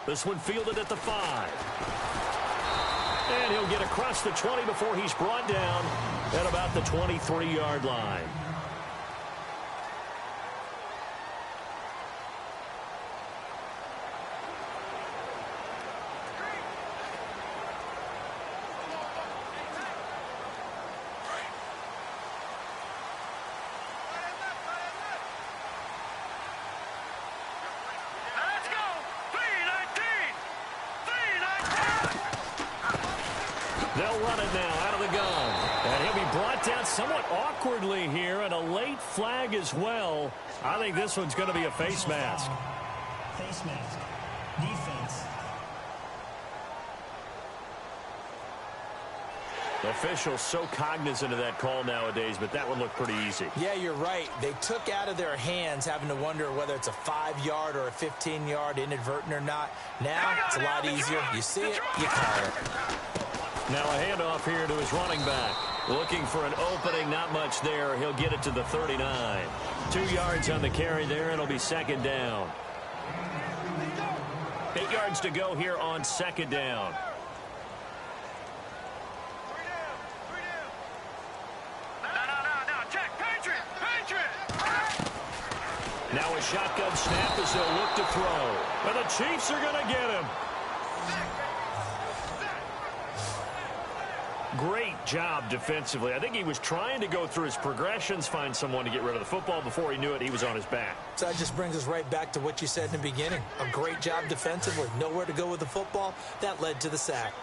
This one fielded at the 5. And he'll get across the 20 before he's brought down at about the 23-yard line. They'll run it now out of the gun. And he'll be brought down somewhat awkwardly here, and a late flag as well. I think this one's going to be a face mask. Face mask. Defense. Officials so cognizant of that call nowadays, but that one looked pretty easy. Yeah, you're right. They took out of their hands having to wonder whether it's a 5-yard or a 15-yard inadvertent or not. Now it's a lot easier. You see it, you call it. Now a handoff here to his running back. Looking for an opening, not much there. He'll get it to the 39. 2 yards on the carry there, and it'll be second down. 8 yards to go here on second down. Now a shotgun snap as they'll look to throw. And the Chiefs are going to get him. Great job defensively. I think he was trying to go through his progressions, find someone to get rid of the football. Before he knew it, he was on his back. So that just brings us right back to what you said in the beginning. A great job defensively. Nowhere to go with the football. That led to the sack.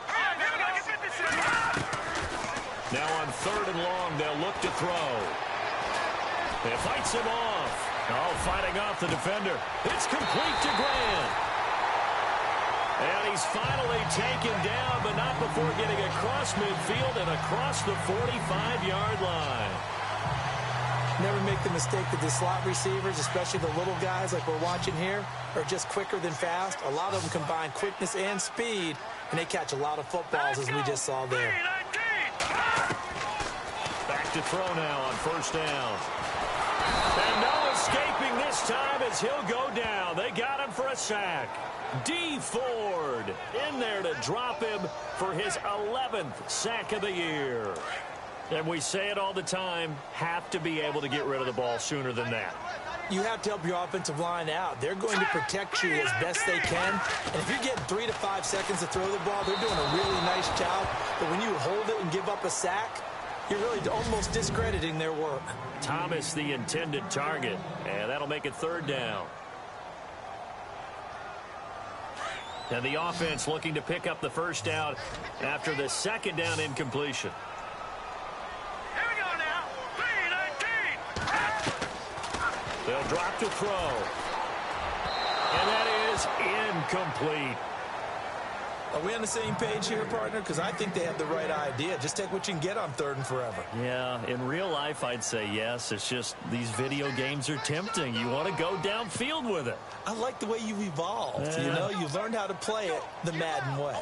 Now on 3rd and long, they'll look to throw. It fights him off. Oh, fighting off the defender. It's complete to Grant. And he's finally taken down, but not before getting across midfield and across the 45-yard line. Never make the mistake that the slot receivers, especially the little guys like we're watching here, are just quicker than fast. A lot of them combine quickness and speed, and they catch a lot of footballs, as we just saw there. Back to throw now on 1st down. And no escaping this time as he'll go down. They got him for a sack. D. Ford in there to drop him for his 11th sack of the year. And we say it all the time, have to be able to get rid of the ball sooner than that. You have to help your offensive line out. They're going to protect you as best they can. And if you're getting 3 to 5 seconds to throw the ball, they're doing a really nice job. But when you hold it and give up a sack, you're really almost discrediting their work. Thomas, the intended target. And that'll make it 3rd down. And the offense looking to pick up the 1st down after the 2nd down incompletion. Here we go now. 3-19. They'll drop to throw. And that is incomplete. Are we on the same page here, partner? Because I think they have the right idea. Just take what you can get on 3rd and forever. Yeah, in real life, I'd say yes. It's just these video games are tempting. You want to go downfield with it. I like the way you've evolved. Yeah. You know, you've learned how to play it the Madden way.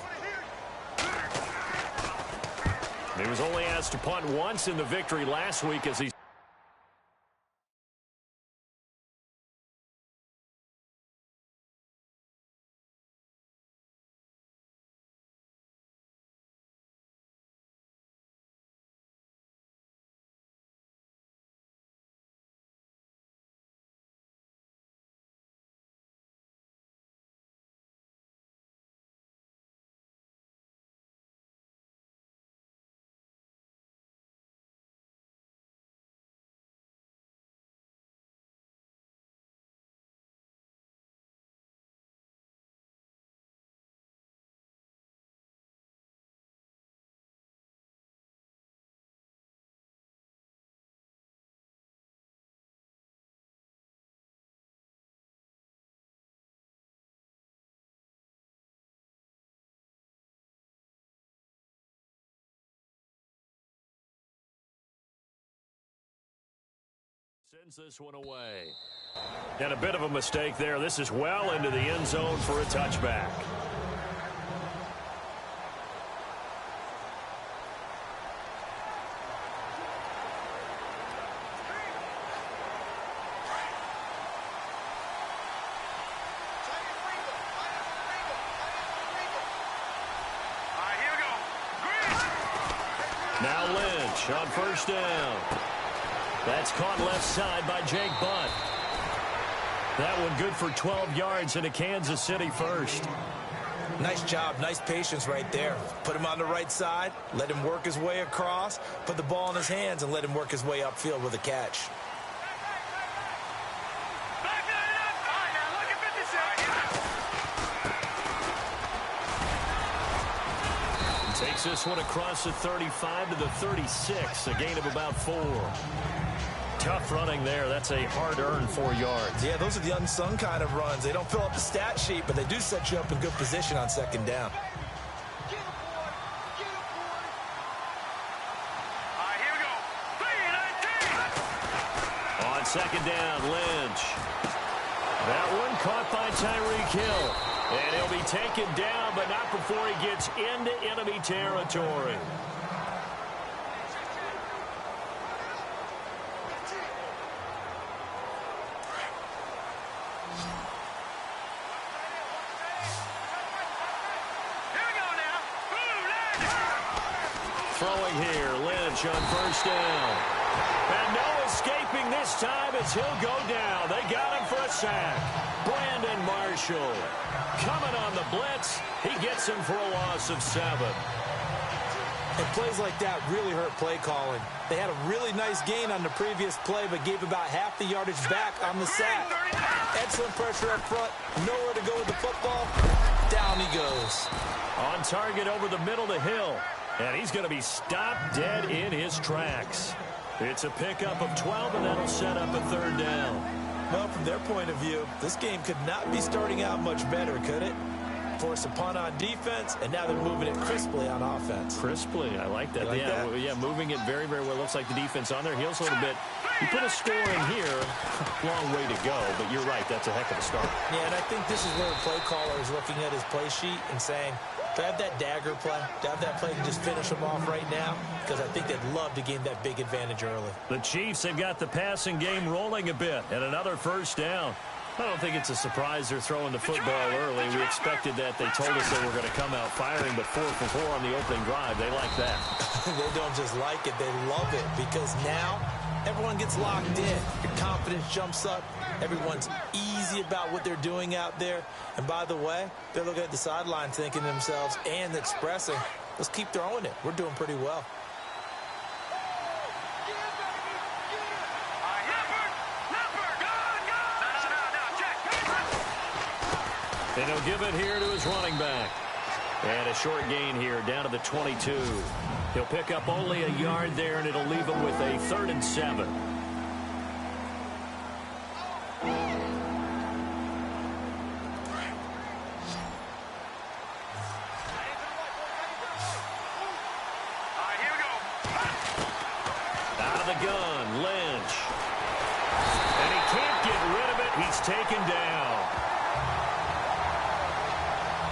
He was only asked to punt once in the victory last week as he sends this one away. And a bit of a mistake there. This is well into the end zone for a touchback. Now Lynch on first down. That's caught left side by Jake Butt. That one good for 12 yards into Kansas City first. Nice job, nice patience right there. Put him on the right side, let him work his way across, put the ball in his hands, and let him work his way upfield with a catch. Takes this one across the 35 to the 36, a gain of about 4. Tough running there. That's a hard-earned 4 yards. Yeah, those are the unsung kind of runs. They don't fill up the stat sheet, but they do set you up in good position on second down. On second down, Lynch. That one caught by Tyreek Hill. And he'll be taken down, but not before he gets into enemy territory. Throwing here, Lynch on first down. And no escaping this time as he'll go down. They got him for a sack. Brandon Marshall coming on the blitz. He gets him for a loss of 7. And plays like that really hurt play calling. They had a really nice gain on the previous play, but gave about half the yardage back on the sack. Excellent pressure up front. Nowhere to go with the football. Down he goes. On target over the middle to Hill. And he's going to be stopped dead in his tracks. It's a pickup of 12, and that'll set up a third down. Well, from their point of view, this game could not be starting out much better, could it? Force a punt on defense, and now they're moving it crisply on offense. Crisply, I like that. Like that? Yeah, moving it very, very well. Looks like the defense on their heels a little bit. You put a score in here, long way to go, but you're right, that's a heck of a start. Yeah, and I think this is where the play caller is looking at his play sheet and saying, do I have that dagger play? Do I have that play to just finish them off right now? Because I think they'd love to gain that big advantage early. The Chiefs have got the passing game rolling a bit, and another first down. I don't think it's a surprise they're throwing the football early. We expected that. They told us they were going to come out firing, but 4 for 4 on the opening drive. They like that. They don't just like it, they love it, because now everyone gets locked in. Your confidence jumps up. Everyone's easy about what they're doing out there. And by the way, they're looking at the sideline thinking to themselves and expressing, let's keep throwing it. We're doing pretty well. And he'll give it here to his running back. And a short gain here down to the 22. He'll pick up only a yard there, and it'll leave him with a 3rd and 7. Out of the gun, Lynch. And he can't get rid of it. He's taken down.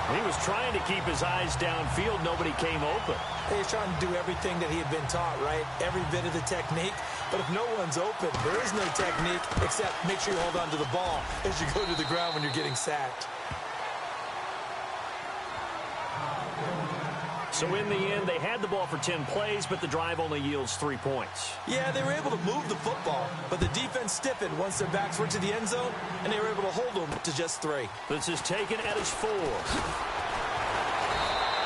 He was trying to keep his eyes downfield. Nobody came open. He's trying to do everything that he had been taught, right? Every bit of the technique. But if no one's open, there is no technique except make sure you hold on to the ball as you go to the ground when you're getting sacked. So in the end, they had the ball for 10 plays, but the drive only yields 3 points. Yeah, they were able to move the football, but the defense stiffened once their backs were to the end zone, and they were able to hold them to just 3. This is taken at his 4.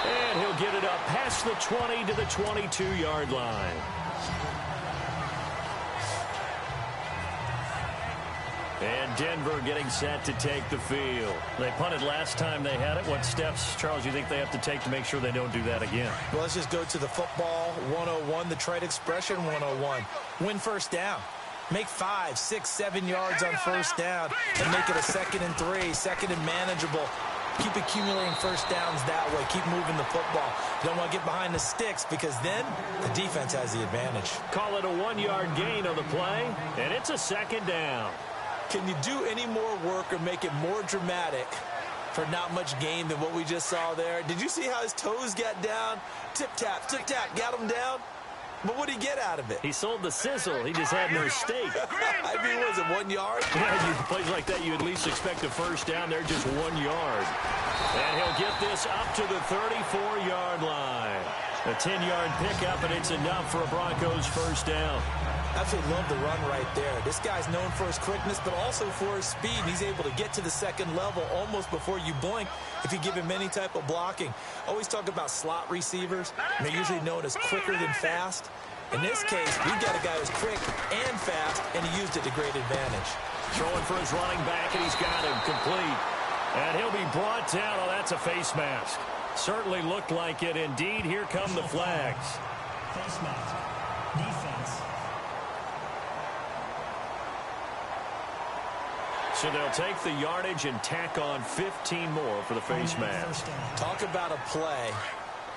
And he'll get it up past the 20 to the 22-yard line. And Denver getting set to take the field. They punted last time they had it. What steps, Charles, you think they have to take to make sure they don't do that again? Well, let's just go to the football 101, the trade expression 101. Win first down. Make 5, 6, 7 yards on first down and make it a 2nd and 3, 2nd and manageable. Keep accumulating first downs that way. Keep moving the football. You don't want to get behind the sticks because then the defense has the advantage. Call it a 1-yard gain on the play, and it's a 2nd down. Can you do any more work or make it more dramatic for not much gain than what we just saw there? Did you see how his toes got down? Tip-tap, got him down. But what did he get out of it? He sold the sizzle. He just had no steak. I mean, was it 1 yard? Yeah, plays like that, you at least expect a first down there, just 1 yard. And he'll get this up to the 34-yard line. A 10-yard pickup, and it's enough for a Broncos first down. Absolutely love the run right there. This guy's known for his quickness, but also for his speed. He's able to get to the second level almost before you blink if you give him any type of blocking. Always talk about slot receivers, and they're usually known as quicker than fast. In this case, we've got a guy who's quick and fast, and he used it to great advantage. Throwing for his running back, and he's got him complete. And he'll be brought down. Oh, that's a face mask. Certainly looked like it. Indeed, here come the flags. Face mask. Defense. So they'll take the yardage and tack on 15 more for the face mask. Talk about a play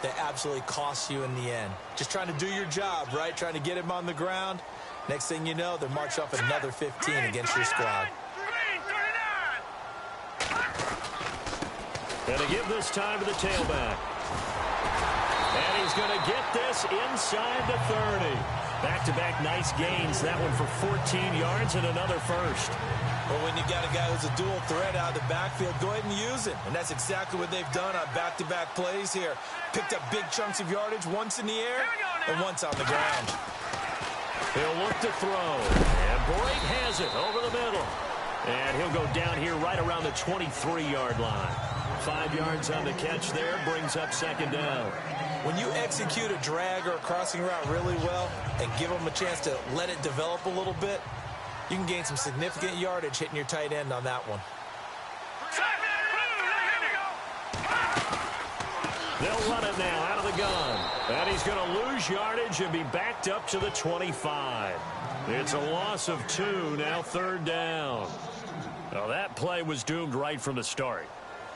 that absolutely costs you in the end. Just trying to do your job, right? Trying to get him on the ground. Next thing you know, they're marching off another 15 against your squad. And to give this time to the tailback. And he's going to get this inside the 30. Back-to-back nice gains. That one for 14 yards and another first. Well, when you got a guy who's a dual threat out of the backfield, go ahead and use him. And that's exactly what they've done on back-to-back plays here. Picked up big chunks of yardage, once in the air and once on the ground. He'll look to throw. And Boyd has it over the middle. And he'll go down here right around the 23-yard line. 5 yards on the catch there, brings up second down. When you execute a drag or a crossing route really well and give them a chance to let it develop a little bit, you can gain some significant yardage hitting your tight end on that one. They'll run it now out of the gun. And he's going to lose yardage and be backed up to the 25. It's a loss of 2, now third down. Well, that play was doomed right from the start.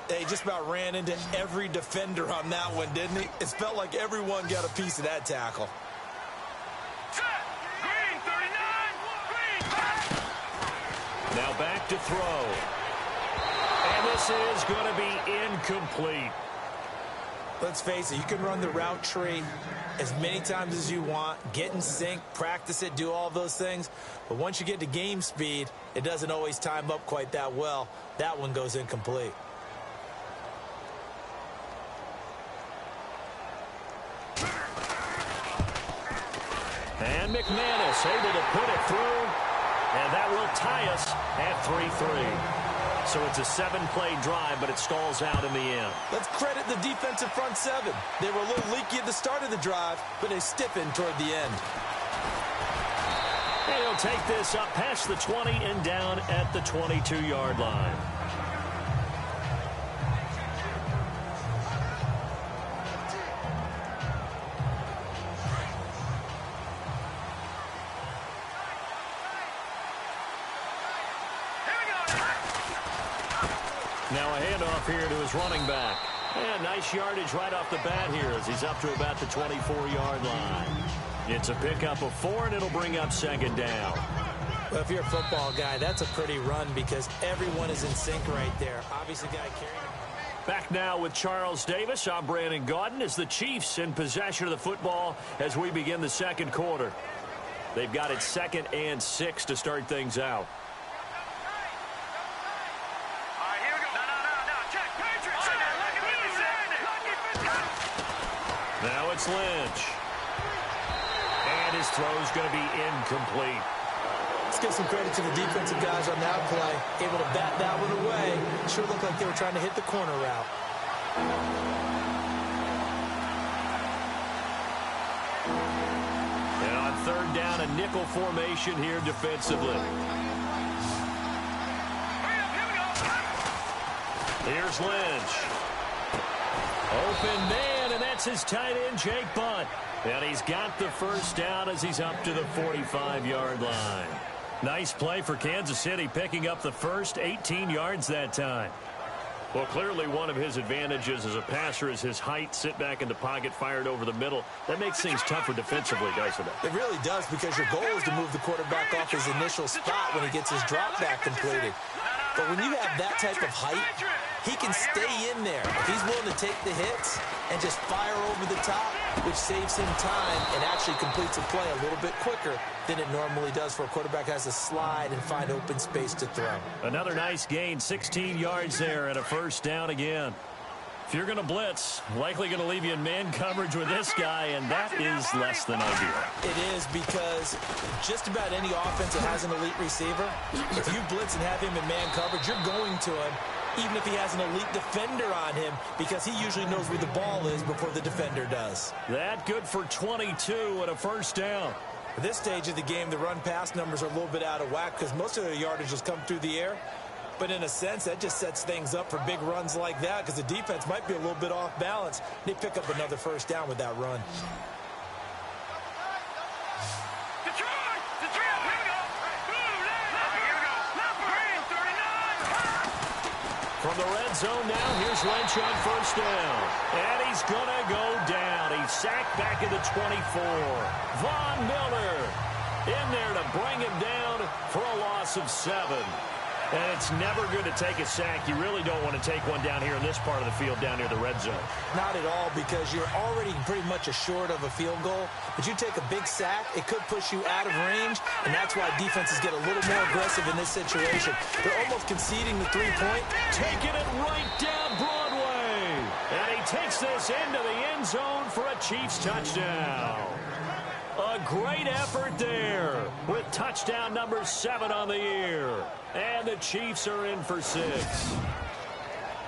They just about ran into every defender on that one, didn't he? It felt like everyone got a piece of that tackle. Now back to throw. And this is going to be incomplete. Let's face it, you can run the route tree as many times as you want, get in sync, practice it, do all those things. But once you get to game speed, it doesn't always time up quite that well. That one goes incomplete. And McManus able to put it through, and that will tie us at 3-3. So it's a 7-play drive, but it stalls out in the end. Let's credit the defensive front seven. They were a little leaky at the start of the drive, but they stiffened toward the end. And he'll take this up past the 20 and down at the 22-yard line. Now a handoff here to his running back. And nice yardage right off the bat here as he's up to about the 24-yard line. It's a pickup of 4, and it'll bring up second down. Well, if you're a football guy, that's a pretty run because everyone is in sync right there. Obviously, guy carrying him. Back now with Charles Davis. I'm Brandon Gaudin as the Chiefs in possession of the football as we begin the second quarter. They've got it 2nd and 6 to start things out. Now it's Lynch. And his throw's going to be incomplete. Let's give some credit to the defensive guys on that play. Able to bat that one away. Sure looked like they were trying to hit the corner route. And on third down, a nickel formation here defensively. Here's Lynch. Open man, and that's his tight end, Jake Butt. And he's got the first down as he's up to the 45-yard line. Nice play for Kansas City, picking up the first 18 yards that time. Well, clearly one of his advantages as a passer is his height, sit back in the pocket, fired over the middle. That makes things tougher defensively, doesn't it? It really does, because your goal is to move the quarterback off his initial spot when he gets his drop back completed. But when you have that type of height, he can stay in there. If he's willing to take the hits and just fire over the top, which saves him time and actually completes a play a little bit quicker than it normally does for a quarterback who has to slide and find open space to throw. Another nice gain, 16 yards there and a first down again. If you're going to blitz, likely going to leave you in man coverage with this guy, and that is less than ideal. It is, because just about any offense that has an elite receiver, if you blitz and have him in man coverage, you're going to him, even if he has an elite defender on him, because he usually knows where the ball is before the defender does. That good for 22 and a first down. At this stage of the game, the run-pass numbers are a little bit out of whack because most of their yardage has come through the air. But in a sense, that just sets things up for big runs like that because the defense might be a little bit off balance. They pick up another first down with that run. From the red zone now, here's Lynch on first down. And he's going to go down. He's sacked back at the 24. Von Miller in there to bring him down for a loss of 7. And it's never good to take a sack. You really don't want to take one down here in this part of the field, down near the red zone. Not at all, because you're already pretty much assured of a field goal. But you take a big sack, it could push you out of range, and that's why defenses get a little more aggressive in this situation. They're almost conceding the 3-point. Taking it right down Broadway. And he takes this into the end zone for a Chiefs touchdown. A great effort there with touchdown number 7 on the year. And the Chiefs are in for 6.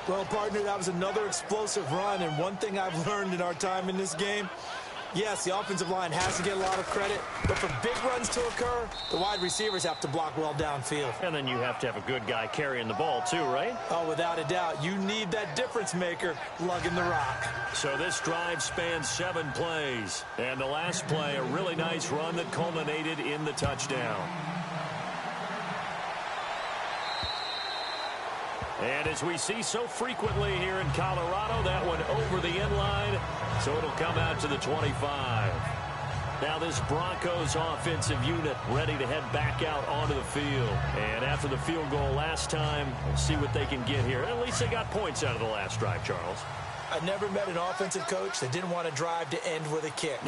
Well, partner, that was another explosive run. And one thing I've learned in our time in this game, yes, the offensive line has to get a lot of credit. But for big runs to occur, the wide receivers have to block well downfield. And then you have to have a good guy carrying the ball too, right? Oh, without a doubt. You need that difference maker lugging the rock. So this drive spans 7 plays. And the last play, a really nice run that culminated in the touchdown. And as we see so frequently here in Colorado, that one over the end line, so it'll come out to the 25. Now this Broncos offensive unit ready to head back out onto the field. And after the field goal last time, we'll see what they can get here. At least they got points out of the last drive, Charles. I never met an offensive coach that didn't want to drive to end with a kick.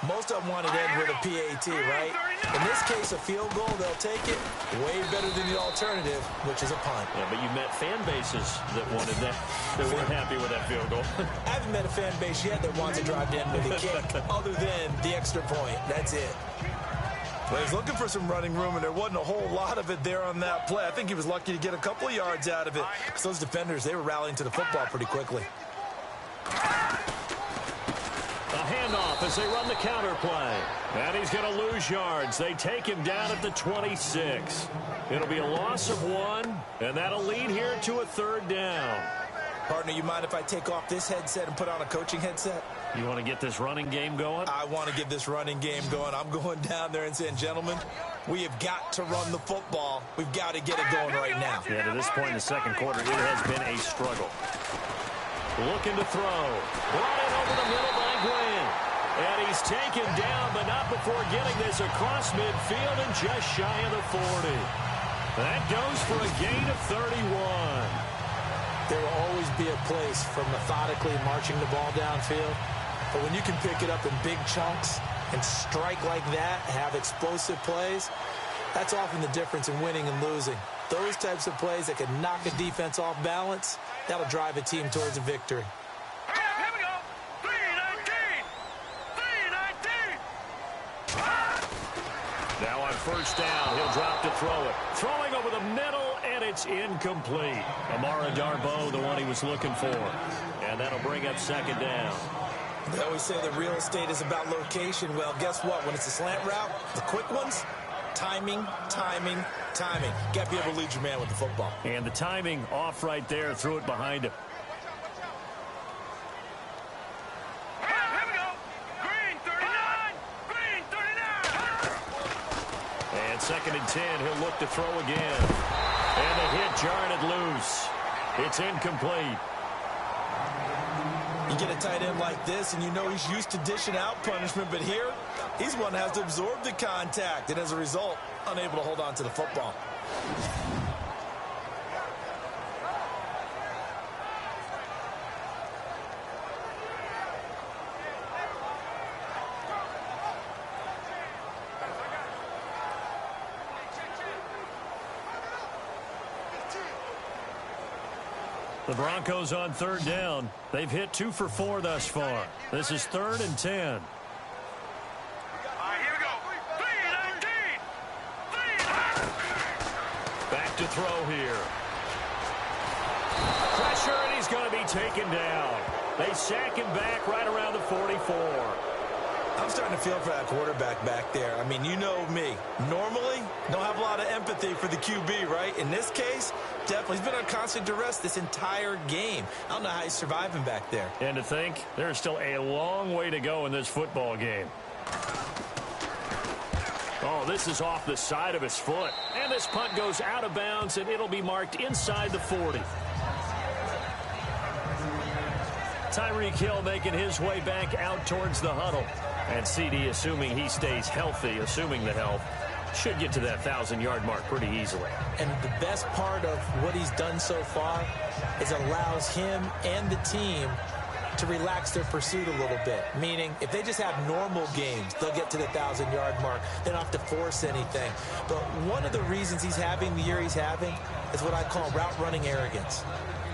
Most of them want to end with a PAT, right? In this case, a field goal, they'll take it. Way better than the alternative, which is a punt. Yeah, but you met fan bases that wanted that, that weren't happy with that field goal. I haven't met a fan base yet that wants to drive to end with a kick, other than the extra point. That's it. Well, he's looking for some running room, and there wasn't a whole lot of it there on that play. I think he was lucky to get a couple of yards out of it. Because those defenders, they were rallying to the football pretty quickly. A handoff as they run the counter play. And he's going to lose yards. They take him down at the 26. It'll be a loss of 1, and that'll lead here to a 3rd down. Partner, you mind if I take off this headset and put on a coaching headset? You want to get this running game going? I want to get this running game going. I'm going down there and saying, gentlemen, we have got to run the football. We've got to get it going right now. Yeah, to this point in the second quarter, it has been a struggle. Looking to throw. Brought in over the middle by Gwen. And he's taken down, but not before getting this across midfield and just shy of the 40. That goes for a gain of 31. There will always be a place for methodically marching the ball downfield. But when you can pick it up in big chunks and strike like that, have explosive plays, that's often the difference in winning and losing. Those types of plays that can knock a defense off balance, that'll drive a team towards a victory. Here we go. 3-19. 3-19. Now on first down, he'll drop to throw it. Throwing over the middle, and it's incomplete. Amara Darboh, the one he was looking for. And that'll bring up 2nd down. They always say that real estate is about location. Well, guess what? When it's a slant route, the quick ones, timing, timing, timing. Got to be able to lead your man with the football. And the timing off right there, threw it behind him. Here we go. Green 39. Green 39. And 2nd and 10, he'll look to throw again. And the hit jarred it loose. It's incomplete. You get a tight end like this, and you know he's used to dishing out punishment, but here, he's one that has to absorb the contact, and as a result, unable to hold on to the football. The Broncos on third down. They've hit 2 for 4 thus far. This is 3rd and 10. All right, here we go. 3-19. Back to throw here. Pressure, and he's going to be taken down. They sack him back right around the 44. I'm starting to feel for that quarterback back there. I mean, you know me. Normally, don't have a lot of empathy for the QB, right? In this case, definitely. He's been on constant duress this entire game. I don't know how he's surviving back there. And to think, there's still a long way to go in this football game. Oh, this is off the side of his foot. And this punt goes out of bounds, and it'll be marked inside the 40. Tyreek Hill making his way back out towards the huddle. And CD, assuming he stays healthy, assuming the health, should get to that 1,000-yard mark pretty easily. And the best part of what he's done so far is allows him and the team to relax their pursuit a little bit. Meaning, if they just have normal games, they'll get to the 1,000-yard mark. They don't have to force anything. But one of the reasons he's having the year he's having is what I call route-running arrogance.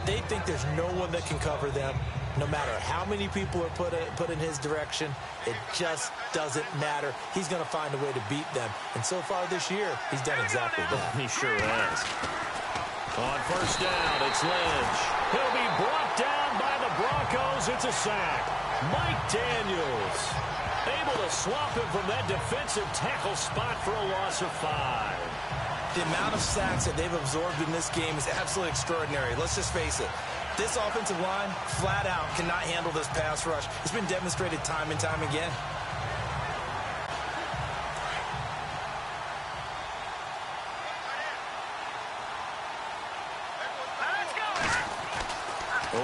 They think there's no one that can cover them. No matter how many people are put in his direction, it just doesn't matter. He's going to find a way to beat them. And so far this year, he's done exactly that. He sure has. On first down, it's Lynch. He'll be brought down by the Broncos. It's a sack. Mike Daniels able to swamp him from that defensive tackle spot for a loss of 5. The amount of sacks that they've absorbed in this game is absolutely extraordinary. Let's just face it. This offensive line, flat out, cannot handle this pass rush. It's been demonstrated time and time again.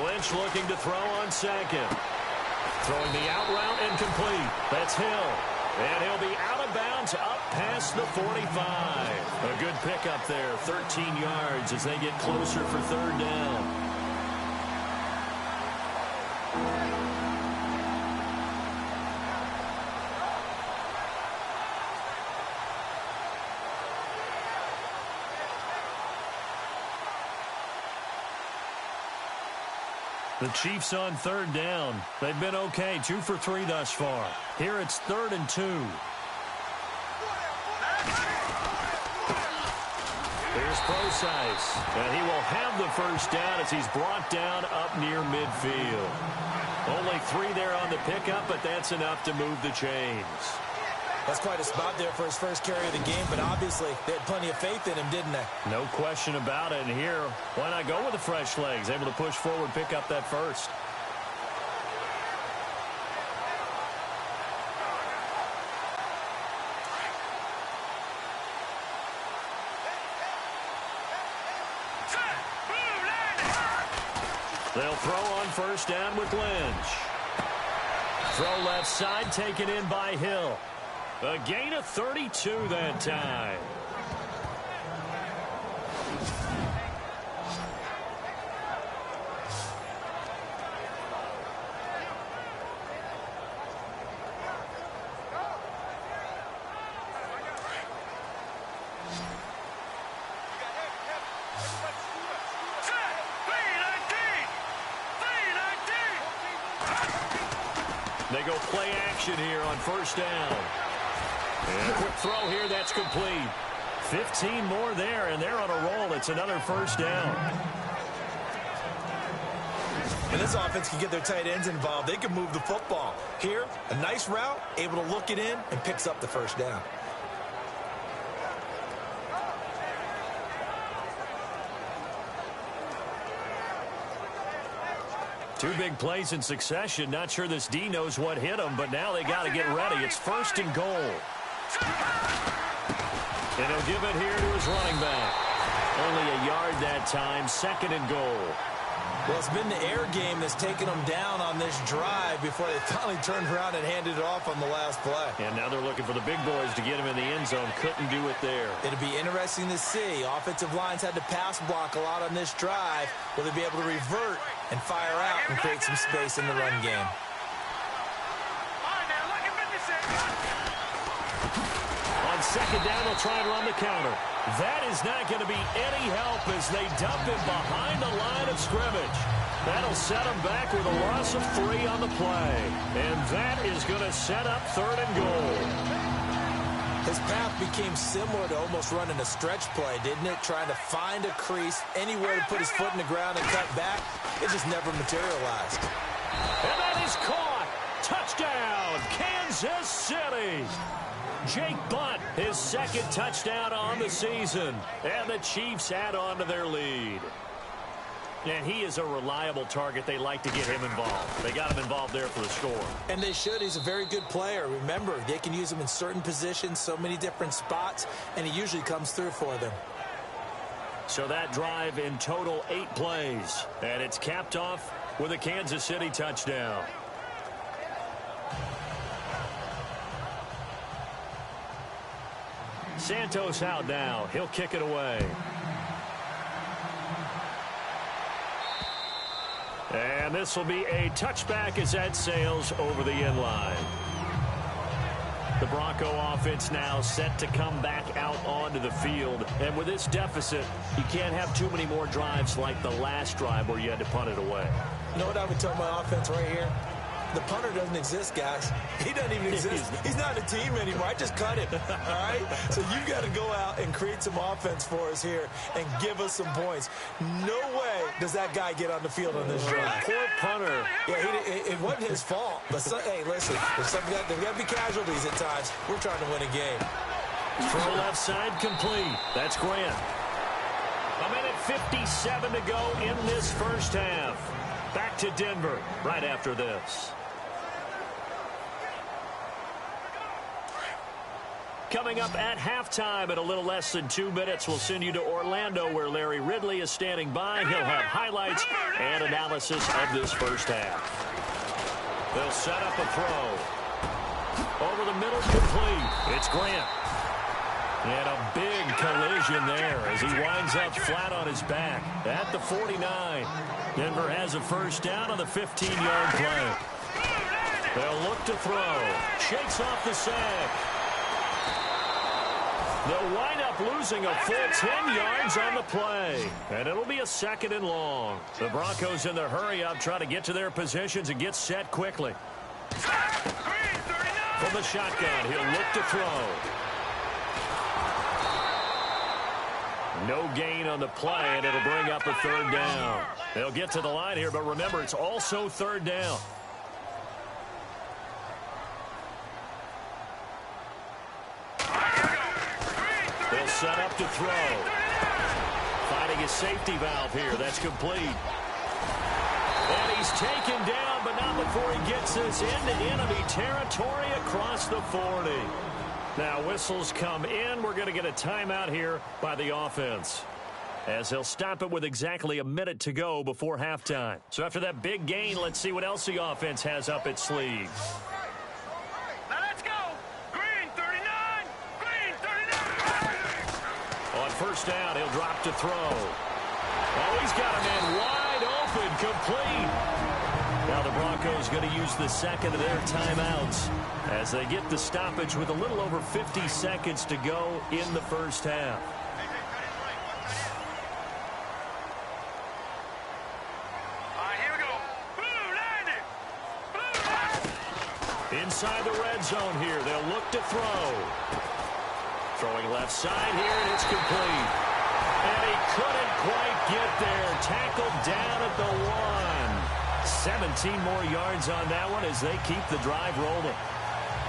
Lynch looking to throw on second. Throwing the out route incomplete. That's Hill. And he'll be out of bounds up past the 45. A good pickup there, 13 yards as they get closer for third down. The Chiefs on third down. They've been okay, 2 for 3 thus far. Here it's 3rd and 2. Here's Procise, and he will have the first down as he's brought down up near midfield. Only 3 there on the pickup, but that's enough to move the chains. That's quite a spot there for his first carry of the game, but obviously they had plenty of faith in him, didn't they? No question about it. And here, why not go with the fresh legs? Able to push forward, pick up that first. They'll throw on first down with Lynch. Throw left side, taken in by Hill. A gain of 32 that time. They go play action here on first down. And a quick throw here, that's complete. 15 more there, and they're on a roll. It's another first down. And this offense can get their tight ends involved. They can move the football. Here, a nice route, able to look it in, and picks up the first down. Two big plays in succession. Not sure this D knows what hit him, but now they got to get ready. It's 1st and goal. And he'll give it here to his running back. Only a yard that time, 2nd and goal. Well, it's been the air game that's taken them down on this drive before they finally turned around and handed it off on the last play. And now they're looking for the big boys to get him in the end zone. Couldn't do it there. It'll be interesting to see. Offensive lines had to pass block a lot on this drive. Will they be able to revert and fire out and create some space in the run game? second down, they'll try and run the counter. That is not going to be any help as they dump him behind the line of scrimmage. That'll set him back with a loss of 3 on the play. And that is going to set up 3rd and goal. His path became similar to almost running a stretch play, didn't it? Trying to find a crease, anywhere to put his foot in the ground and cut back. It just never materialized. And that is caught. Touchdown, Kansas City. Jake Butt, his 2nd touchdown on the season. And the Chiefs add on to their lead. And he is a reliable target. They like to get him involved. They got him involved there for the score. And they should. He's a very good player. Remember, they can use him in certain positions, so many different spots, and he usually comes through for them. So that drive in total 8 plays. And it's capped off with a Kansas City touchdown. Santos out now. He'll kick it away. And this will be a touchback as that sails over the end line. The Bronco offense now set to come back out onto the field. And with this deficit, you can't have too many more drives like the last drive where you had to punt it away. You know what I would tell my offense right here? The punter doesn't exist, guys. He doesn't even exist. He's not a team anymore. I just cut him, all right? So you've got to go out and create some offense for us here and give us some points. No way does that guy get on the field on this drive. Poor punter. Yeah, it wasn't his fault. But, hey, listen, there's got to be casualties at times. We're trying to win a game. Throw left side complete. That's Grant. A minute 57 to go in this first half. Back to Denver right after this. Coming up at halftime in a little less than 2 minutes, we'll send you to Orlando where Larry Ridley is standing by. He'll have highlights and analysis of this first half. They'll set up a throw. Over the middle, complete. It's Grant. And a big collision there as he winds up flat on his back at the 49. Denver has a first down on the 15-yard play. They'll look to throw. Shakes off the sack. They'll wind up losing a full 10 yards on the play. And it'll be a 2nd and long. The Broncos in the hurry-up try to get to their positions and get set quickly. From the shotgun, he'll look to throw. No gain on the play, and it'll bring up a 3rd down. They'll get to the line here, but remember, it's also 3rd down. They'll set up to throw. Finding his safety valve here. That's complete. And he's taken down, but not before he gets this into enemy territory across the 40. Now whistles come in. We're going to get a timeout here by the offense, as they'll stop it with exactly a minute to go before halftime. So after that big gain, let's see what else the offense has up its sleeve. Now let's go. Green 39. Green 39. On first down, he'll drop to throw. Oh, he's got a man wide open, complete. Now the Broncos going to use the 2nd of their timeouts as they get the stoppage with a little over 50 seconds to go in the first half. Here we go. Blue landing. Blue. Inside the red zone here, they'll look to throw. Throwing left side here, and it's complete. And he couldn't quite get there. Tackled down at the 1. 17 more yards on that one as they keep the drive rolling.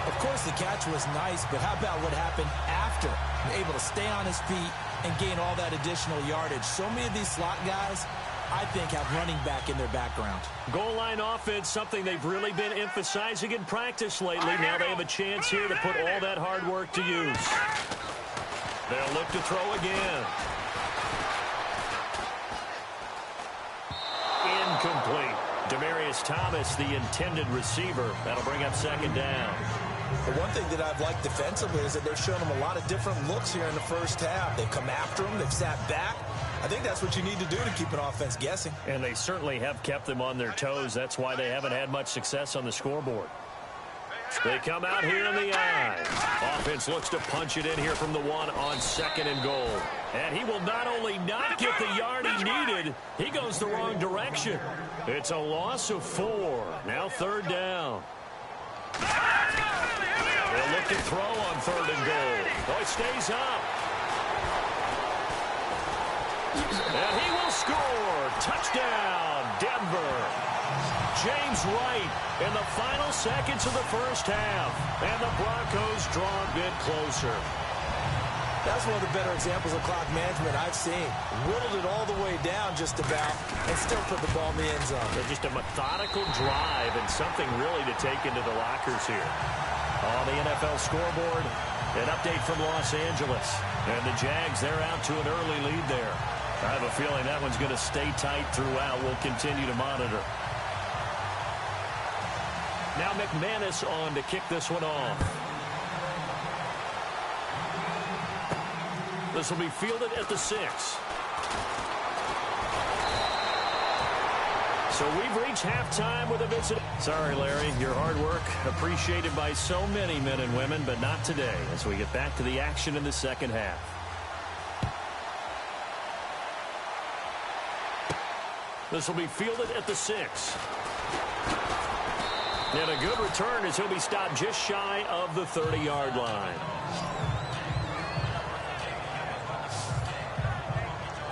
Of course, the catch was nice, but how about what happened after? Able to stay on his feet and gain all that additional yardage. So many of these slot guys, I think, have running back in their background. Goal line offense, something they've really been emphasizing in practice lately. Now they have a chance here to put all that hard work to use. They'll look to throw again. Incomplete. Demaryius Thomas, the intended receiver. That'll bring up 2nd down. The one thing that I've liked defensively is that they've shown them a lot of different looks here in the first half. They've come after them. They've sat back. I think that's what you need to do to keep an offense guessing. And they certainly have kept them on their toes. That's why they haven't had much success on the scoreboard. They come out here in the I. Offense looks to punch it in here from the 1 on 2nd and goal. And he will not only not get the yard he needed, he goes the wrong direction. It's a loss of 4. Now 3rd down. They'll look to throw on 3rd and goal. Oh, it stays up. And he will score. Touchdown, Denver. James Wright in the final seconds of the first half. And the Broncos draw a bit closer. That's one of the better examples of clock management I've seen. Whittled it all the way down just about and still put the ball in the end zone. So just a methodical drive and something really to take into the lockers here. On the NFL scoreboard, an update from Los Angeles. And the Jags, they're out to an early lead there. I have a feeling that one's going to stay tight throughout. We'll continue to monitor. Now McManus on to kick this one off. This will be fielded at the 6. So we've reached halftime with a visit. Sorry, Larry, your hard work appreciated by so many men and women, but not today as we get back to the action in the second half. This will be fielded at the 6. And a good return as he'll be stopped just shy of the 30-yard line.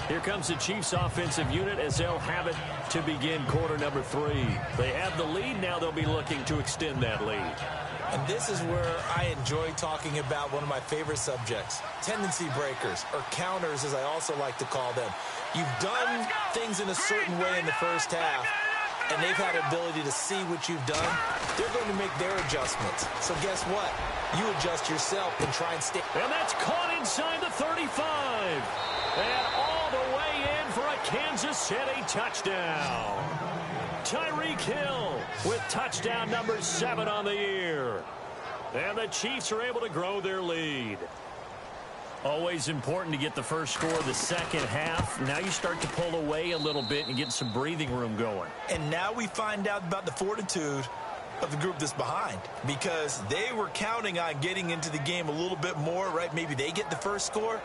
Here comes the Chiefs offensive unit as they'll have it to begin quarter number 3. They have the lead. Now they'll be looking to extend that lead. And this is where I enjoy talking about one of my favorite subjects, tendency breakers, or counters as I also like to call them. You've done things in a certain way in the first half, and they've had the ability to see what you've done. They're going to make their adjustments. So guess what? You adjust yourself and try and stay. And that's caught inside the 35. And all the way in for a Kansas City touchdown. Tyreek Hill with touchdown number 7 on the year. And the Chiefs are able to grow their lead. Always important to get the first score of the second half. Now you start to pull away a little bit and get some breathing room going. And now we find out about the fortitude of the group that's behind, because they were counting on getting into the game a little bit more, right? Maybe they get the first score.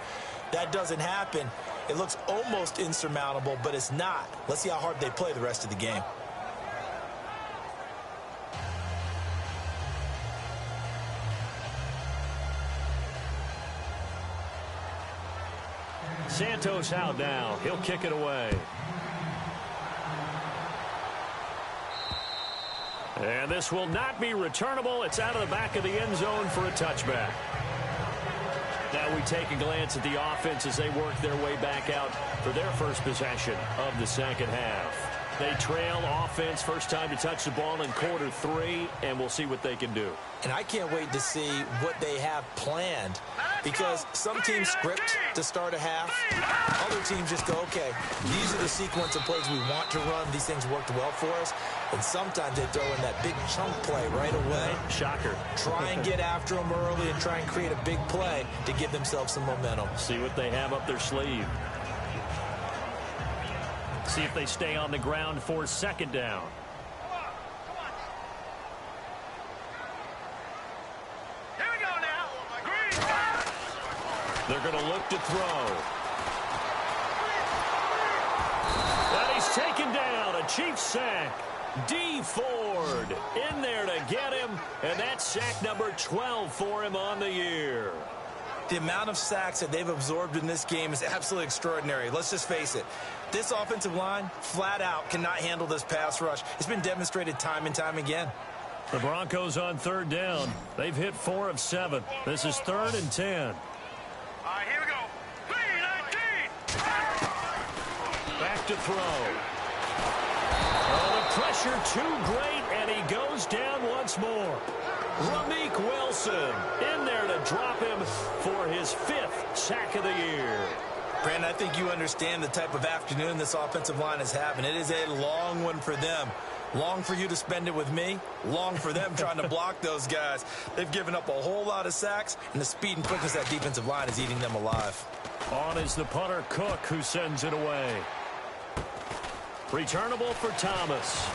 That doesn't happen. It looks almost insurmountable, but it's not. Let's see how hard they play the rest of the game. Santos out now. He'll kick it away. And this will not be returnable. It's out of the back of the end zone for a touchback. Now we take a glance at the offense as they work their way back out for their first possession of the second half. They trail offense, first time to touch the ball in quarter 3, and we'll see what they can do. And I can't wait to see what they have planned, because some teams script to start a half. Other teams just go, okay, these are the sequence of plays we want to run. These things worked well for us. And sometimes they throw in that big chunk play right away. Shocker. Try and get after them early and try and create a big play to give themselves some momentum. See what they have up their sleeve. See if they stay on the ground for second down. Here we go now. Green. They're going to look to throw. And he's taken down. A Chiefs sack. D. Ford in there to get him. And that's sack number 12 for him on the year. The amount of sacks that they've absorbed in this game is absolutely extraordinary. Let's just face it. This offensive line, flat out, cannot handle this pass rush. It's been demonstrated time and time again. The Broncos on third down. They've hit 4 of 7. This is 3rd and 10. All right, here we go. 3-19. Back to throw. Oh, the pressure too great, and he goes down once more. Ramik Wilson in there to drop him for his 5th sack of the year. Brandon, I think you understand the type of afternoon this offensive line is having. It is a long one for them. Long for you to spend it with me. Long for them trying to block those guys. They've given up a whole lot of sacks, and the speed and quickness of that defensive line is eating them alive. On is the punter, Cook, who sends it away. Returnable for Thomas.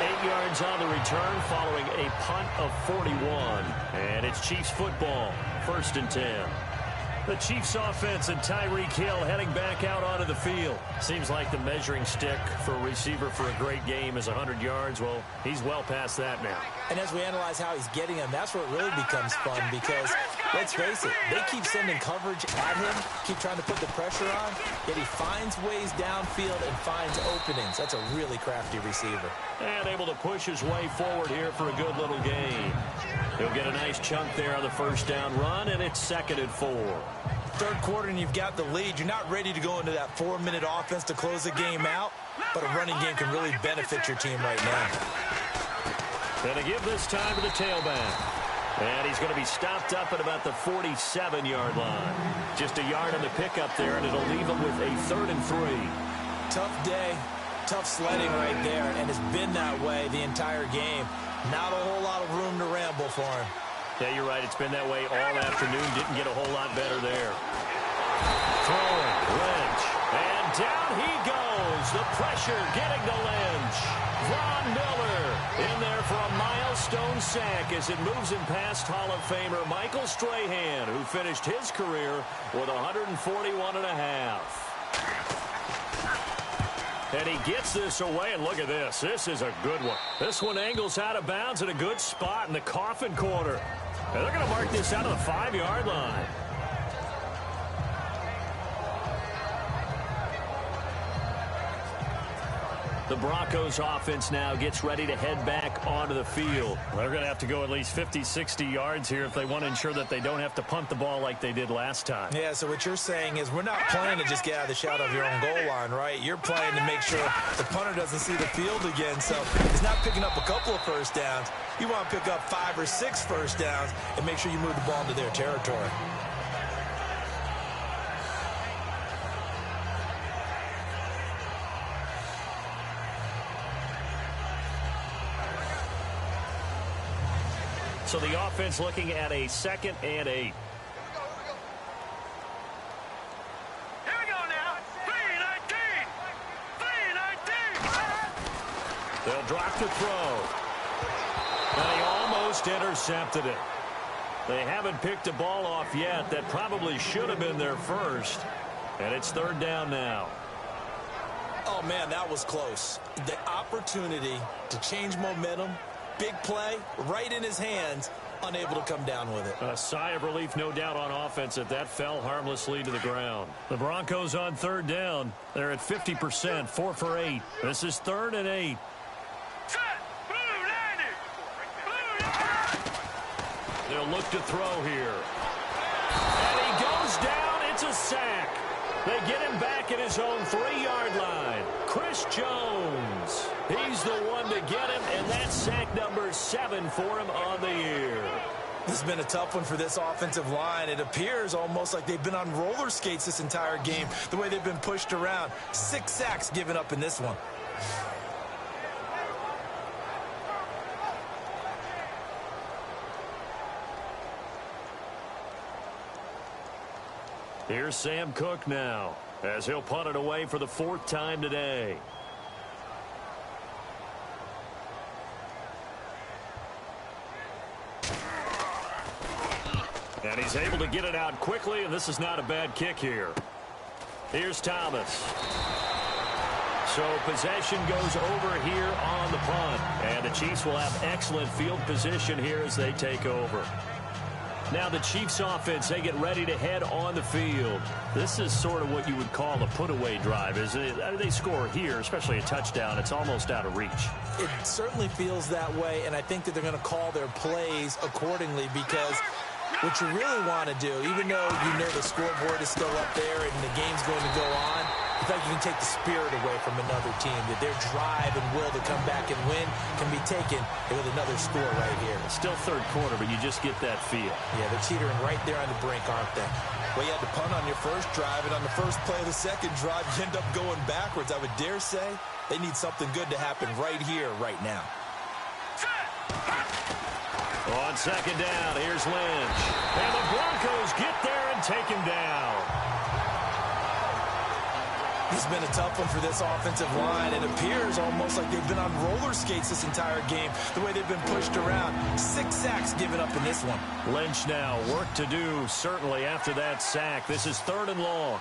A 8 yards on the return following a punt of 41. And it's Chiefs football, 1st and 10. The Chiefs offense and Tyreek Hill heading back out onto the field. Seems like the measuring stick for a receiver for a great game is 100 yards. Well, he's well past that now. And as we analyze how he's getting them, that's where it really becomes fun because, let's face it, they keep sending coverage at him, keep trying to put the pressure on, yet he finds ways downfield and finds openings. That's a really crafty receiver. And able to push his way forward here for a good little gain. He'll get a nice chunk there on the 1st down run, and it's 2nd and 4. 3rd quarter and you've got the lead. You're not ready to go into that 4-minute offense to close the game out, but a running game can really benefit your team right now. Going to give this time to the tailback. And he's going to be stopped up at about the 47-yard line. Just a yard on the pickup there, and it'll leave him with a 3rd and 3. Tough day, tough sledding right there, and it's been that way the entire game. Not a whole lot of room to ramble for him. Yeah, you're right. It's been that way all afternoon. Didn't get a whole lot better there. Throwing, Lynch. And down he goes. The pressure getting to Lynch. Von Miller in there for a milestone sack as it moves him past Hall of Famer Michael Strahan, who finished his career with 141.5. And he gets this away, and look at this. This is a good one. This one angles out of bounds at a good spot in the coffin corner. And they're going to mark this out of the 5-yard line. The Broncos offense now gets ready to head back onto the field. They're going to have to go at least 50, 60 yards here if they want to ensure that they don't have to punt the ball like they did last time. Yeah, so what you're saying is we're not playing to just get out of the shadow of your own goal line, right? You're playing to make sure the punter doesn't see the field again. So he's not picking up a couple of 1st downs. You want to pick up 5 or 6 1st downs and make sure you move the ball into their territory. So the offense looking at a 2nd and 8. Here we go now. 3-19. 3-19. They'll drop the throw. And he almost intercepted it. They haven't picked a ball off yet. That probably should have been their first. And it's 3rd down now. Oh, man, that was close. The opportunity to change momentum, big play, right in his hands, unable to come down with it. A sigh of relief, no doubt, on offense if that fell harmlessly to the ground. The Broncos on 3rd down. They're at 50%, 4 for 8. This is 3rd and 8. Set. Blue 90. They'll look to throw here. And he goes down. It's a sack. They get him back at his own 3-yard line. Chris Jones. He's the one to get him, and that's sack number 7 for him on the year. This has been a tough one for this offensive line. It appears almost like they've been on roller skates this entire game, the way they've been pushed around. 6 sacks given up in this one. Here's Sam Cook now, as he'll punt it away for the 4th time today. And he's able to get it out quickly, and this is not a bad kick here. Here's Thomas. So possession goes over here on the punt. And the Chiefs will have excellent field position here as they take over. Now the Chiefs offense, they get ready to head on the field. This is sort of what you would call a put-away drive, isn't it? They score here, especially a touchdown. It's almost out of reach. It certainly feels that way, and I think that they're going to call their plays accordingly because what you really want to do, even though you know the scoreboard is still up there and the game's going to go on, in fact, you can take the spirit away from another team, that their drive and will to come back and win can be taken with another score right here. It's still 3rd quarter, but you just get that feel. Yeah, they're teetering right there on the brink, aren't they? Well, you had to punt on your first drive, and on the first play of the second drive, you end up going backwards. I would dare say they need something good to happen right here, right now. On 2nd down, here's Lynch. And the Broncos get there and take him down. It's been a tough one for this offensive line. It appears almost like they've been on roller skates this entire game, the way they've been pushed around. 6 sacks given up in this one. Lynch now, work to do, certainly after that sack. This is 3rd and long.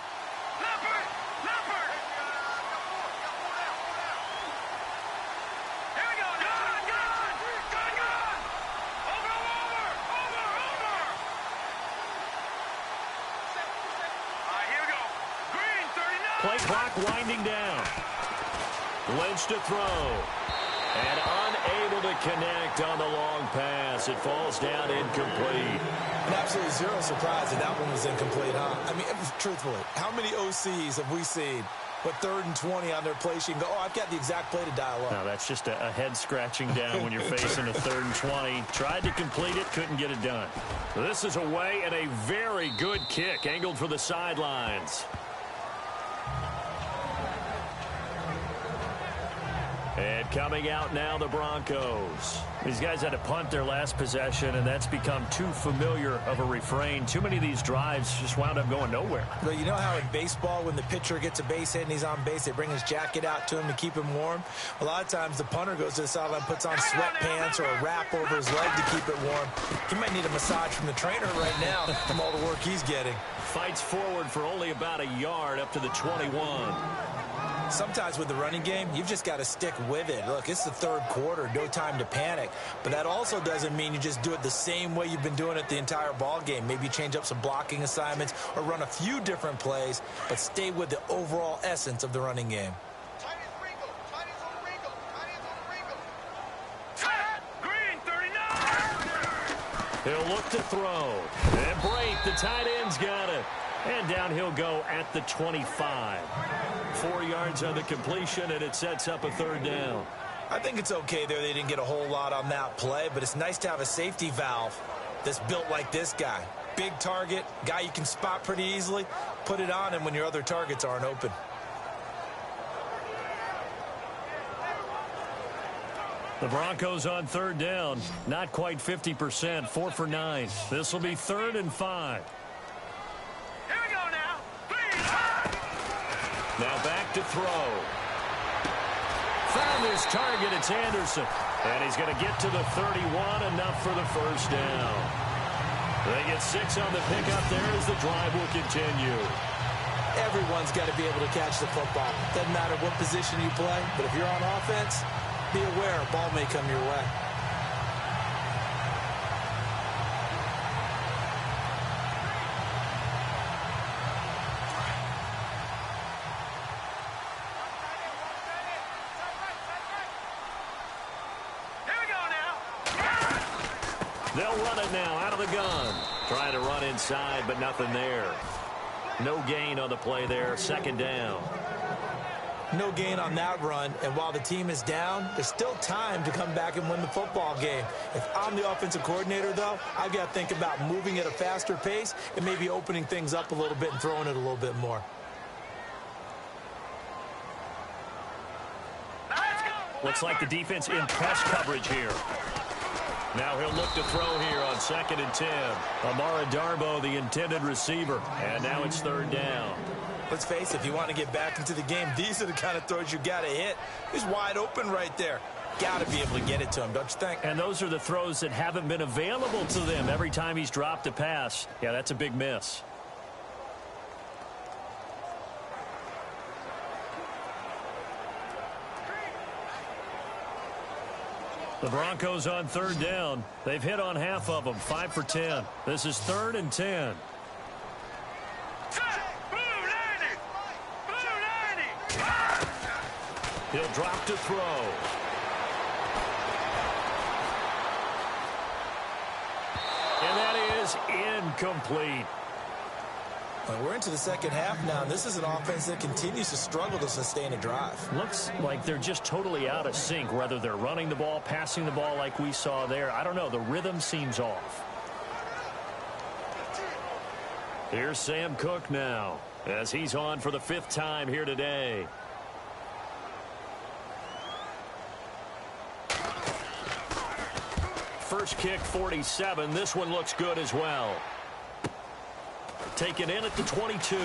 Play clock winding down. Lynch to throw. And unable to connect on the long pass. It falls down incomplete. And absolutely zero surprise that that one was incomplete, huh? I mean, truthfully, how many OCs have we seen with 3rd and 20 on their play sheet and go, oh, I've got the exact play to dial up? No, that's just a head scratching down when you're facing a 3rd and 20. Tried to complete it, couldn't get it done. This is away and a very good kick angled for the sidelines. And coming out now, the Broncos. These guys had to punt their last possession, and that's become too familiar of a refrain. Too many of these drives just wound up going nowhere. Well, you know how in baseball, when the pitcher gets a base hit and he's on base, they bring his jacket out to him to keep him warm? A lot of times the punter goes to the sideline, puts on sweatpants or a wrap over his leg to keep it warm. He might need a massage from the trainer right now from all the work he's getting. Fights forward for only about a yard up to the 21. Sometimes with the running game, you've just got to stick with it. Look, it's the 3rd quarter, no time to panic. But that also doesn't mean you just do it the same way you've been doing it the entire ball game. Maybe change up some blocking assignments or run a few different plays, but stay with the overall essence of the running game. Green, 39! He'll look to throw. And break, the tight end's got it. And down he'll go at the 25. 4 yards on the completion, and it sets up a 3rd down. I think it's okay there. They didn't get a whole lot on that play, but it's nice to have a safety valve that's built like this guy. Big target, guy you can spot pretty easily. Put it on him when your other targets aren't open. The Broncos on 3rd down. Not quite 50%, 4 for 9. This will be 3rd and 5. Here we go now. Now back to throw. Found his target. It's Anderson. And he's going to get to the 31, enough for the 1st down. They get 6 on the pickup there as the drive will continue. Everyone's got to be able to catch the football. Doesn't matter what position you play, but if you're on offense, be aware a ball may come your way. They'll run it now out of the gun. Trying to run inside, but nothing there. No gain on the play there. 2nd down. No gain on that run, and while the team is down, there's still time to come back and win the football game. If I'm the offensive coordinator, though, I've got to think about moving at a faster pace and maybe opening things up a little bit and throwing it a little bit more. Looks like the defense in press coverage here. Now he'll look to throw here on 2nd and 10. Amara Darboh, the intended receiver. And now it's 3rd down. Let's face it, if you want to get back into the game, these are the kind of throws you got to hit. He's wide open right there. Got to be able to get it to him, don't you think? And those are the throws that haven't been available to them every time he's dropped a pass. Yeah, that's a big miss. The Broncos on 3rd down. They've hit on half of them, 5 for 10. This is 3rd and 10. He'll drop to throw. And that is incomplete. Well, we're into the 2nd half now, and this is an offense that continues to struggle to sustain a drive. Looks like they're just totally out of sync, whether they're running the ball, passing the ball like we saw there. I don't know. The rhythm seems off. Here's Sam Cook now, as he's on for the 5th time here today. First kick, 47. This one looks good as well. Taken in at the 22.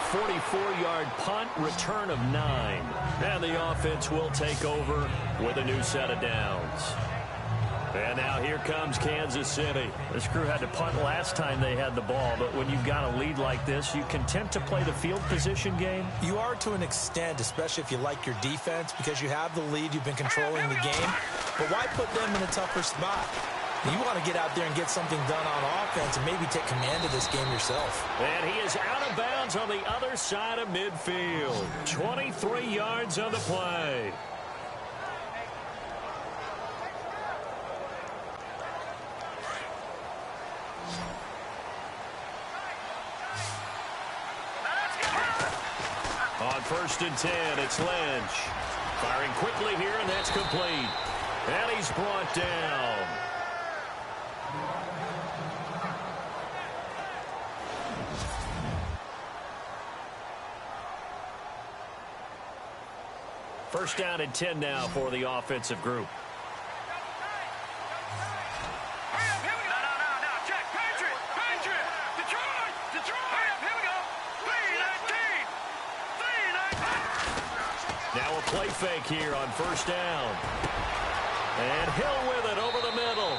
44-yard punt, return of 9. And the offense will take over with a new set of downs. And now here comes Kansas City. This crew had to punt last time they had the ball, but when you've got a lead like this, you content to play the field position game? You are to an extent, especially if you like your defense, because you have the lead, you've been controlling the game. But why put them in a tougher spot? You want to get out there and get something done on offense and maybe take command of this game yourself. And he is out of bounds on the other side of midfield. 23 yards on the play. On 1st and 10, it's Lynch. Firing quickly here, and that's complete. And he's brought down. First down and 10 now for the offensive group. Now a play fake here on 1st down. And Hill with it over the middle.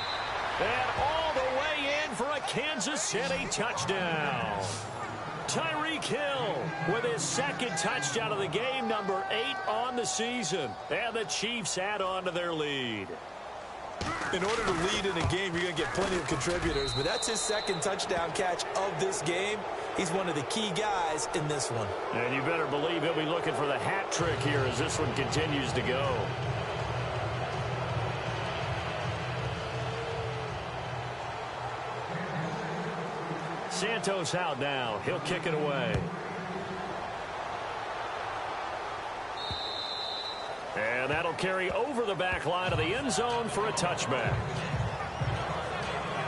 And all the way in for a Kansas City touchdown. Tyreek Hill with his 2nd touchdown of the game, number 8 on the season. And the Chiefs add on to their lead. In order to lead in a game, you're going to get plenty of contributors, but that's his 2nd touchdown catch of this game. He's one of the key guys in this one. And you better believe he'll be looking for the hat trick here as this one continues to go. Santos out now. He'll kick it away. And that'll carry over the back line of the end zone for a touchback.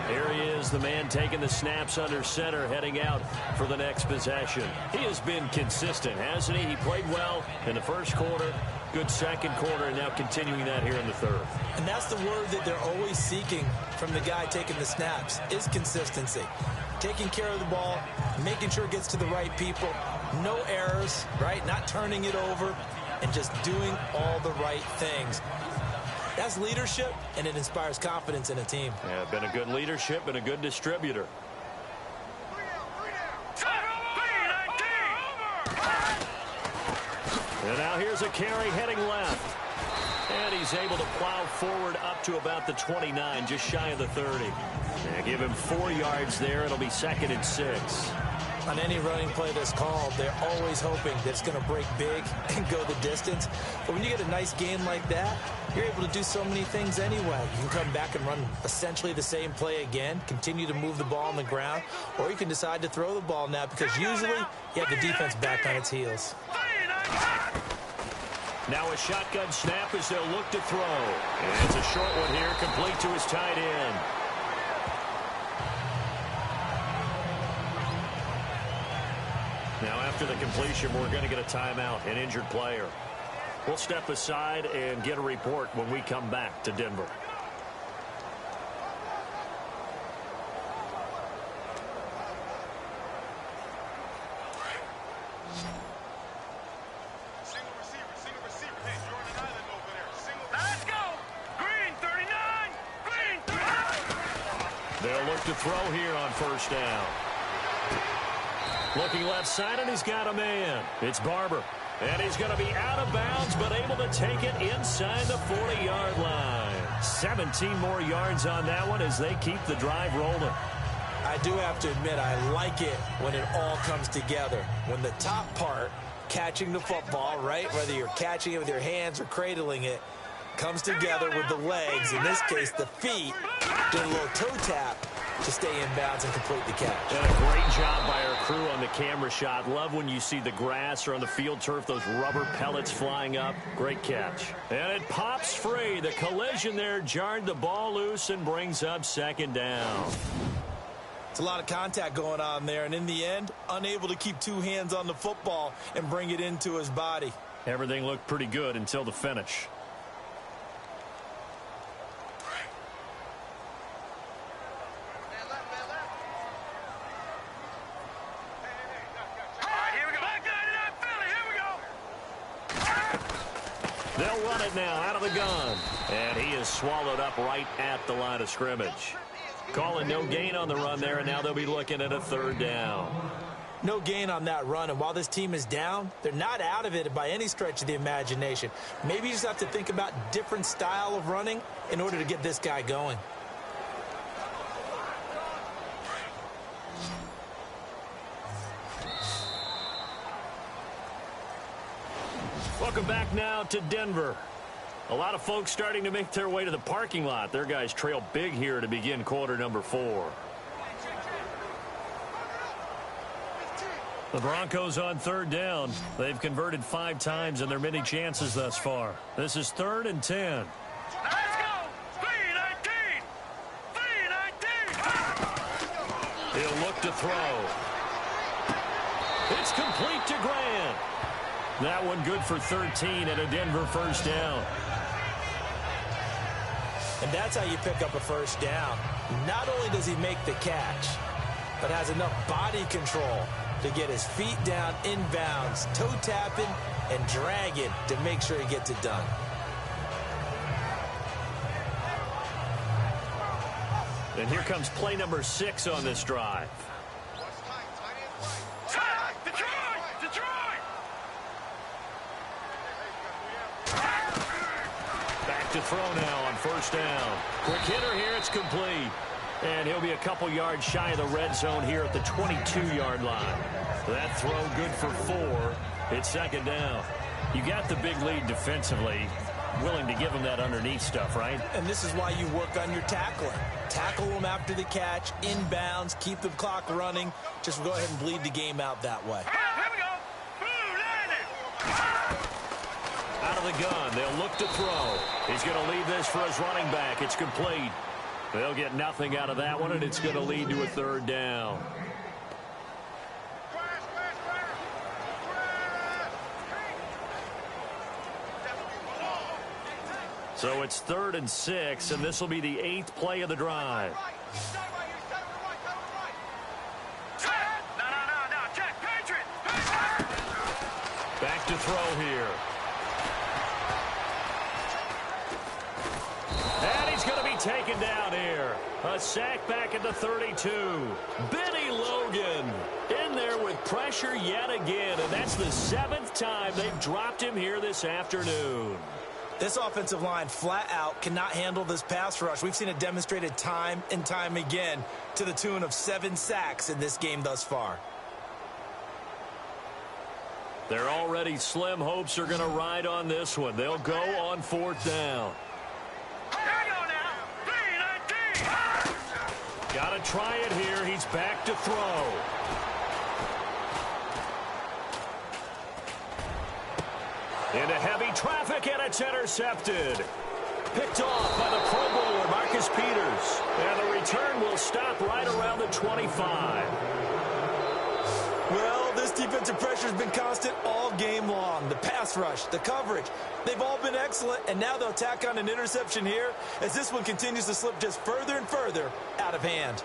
Here he is, the man taking the snaps under center, heading out for the next possession. He has been consistent, hasn't he? He played well in the 1st quarter, good 2nd quarter, and now continuing that here in the 3rd. And that's the word that they're always seeking from the guy taking the snaps, is consistency. Taking care of the ball, making sure it gets to the right people, no errors, right? Not turning it over, and just doing all the right things. That's leadership, and it inspires confidence in a team. Yeah, been a good leadership and a good distributor. And now here's a carry heading left. And he's able to plow forward up to about the 29, just shy of the 30. And give him 4 yards there. It'll be 2nd and 6. On any running play that's called, they're always hoping that it's going to break big and go the distance. But when you get a nice game like that, you're able to do so many things anyway. You can come back and run essentially the same play again, continue to move the ball on the ground, or you can decide to throw the ball now because usually you have the defense back on its heels. Now a shotgun snap as they'll look to throw. And it's a short one here, complete to his tight end. Now after the completion, we're going to get a timeout, an injured player. We'll step aside and get a report when we come back to Denver. Single receiver. Hey, you're on an island over there. Let's go! Green, 39! Green, 39! They'll look to throw here on 1st down. Looking left side, and he's got a man. It's Barber. And he's going to be out of bounds, but able to take it inside the 40-yard line. 17 more yards on that one as they keep the drive rolling. I do have to admit, I like it when it all comes together. When the top part, catching the football, right, whether you're catching it with your hands or cradling it, comes together with the legs, in this case the feet, doing a little toe tap to stay in bounds and complete the catch. And a great job by our crew on the camera shot. Love when you see the grass or on the field turf, those rubber pellets flying up. Great catch. And it pops free. The collision there jarred the ball loose and brings up 2nd down. It's a lot of contact going on there, and in the end, unable to keep 2 hands on the football and bring it into his body. Everything looked pretty good until the finish. All right, here we go. it now out of the gun. And he is swallowed up right at the line of scrimmage. Calling no gain on the run there, and now they'll be looking at a third down. No gain on that run, and while this team is down, they're not out of it by any stretch of the imagination. Maybe you just have to think about different style of running in order to get this guy going. Welcome back now to Denver. A lot of folks starting to make their way to the parking lot. Their guys trail big here to begin quarter number 4. The Broncos on third down. They've converted 5 times in their many chances thus far. This is 3rd and 10. Let's go! 3-19! 3-19! He'll look to throw. It's complete to Grant. That one good for 13 and a Denver first down. And that's how you pick up a first down. Not only does he make the catch, but has enough body control to get his feet down inbounds, toe tapping, and dragging to make sure he gets it done. And here comes play number 6 on this drive. Back to throw now on first down. Quick hitter here, it's complete. And he'll be a couple yards shy of the red zone here at the 22-yard line. That throw good for 4. It's second down. You got the big lead defensively. Willing to give him that underneath stuff, right? And this is why you work on your tackling. Tackle them after the catch, inbounds, keep the clock running. Just go ahead and bleed the game out that way. Here we go. Out of the gun, they'll look to throw. He's going to leave this for his running back. It's complete. They'll get nothing out of that one, and it's going to lead to a third down. So it's 3rd and 6, and this will be the 8th play of the drive. Back to throw here. And he's going to be taken down here. A sack back at the 32. Benny Logan in there with pressure yet again, and that's the 7th time they've dropped him here this afternoon. This offensive line flat out cannot handle this pass rush. We've seen it demonstrated time and time again to the tune of 7 sacks in this game thus far. Their already slim hopes are going to ride on this one. They'll go on 4th down. Got to try it here. He's back to throw. Into heavy traffic, and it's intercepted. Picked off by the Pro Bowler, Marcus Peters. And the return will stop right around the 25. Well, this defensive pressure has been constant all game long. The pass rush, the coverage, they've all been excellent, and now they'll tack on an interception here as this one continues to slip just further and further out of hand.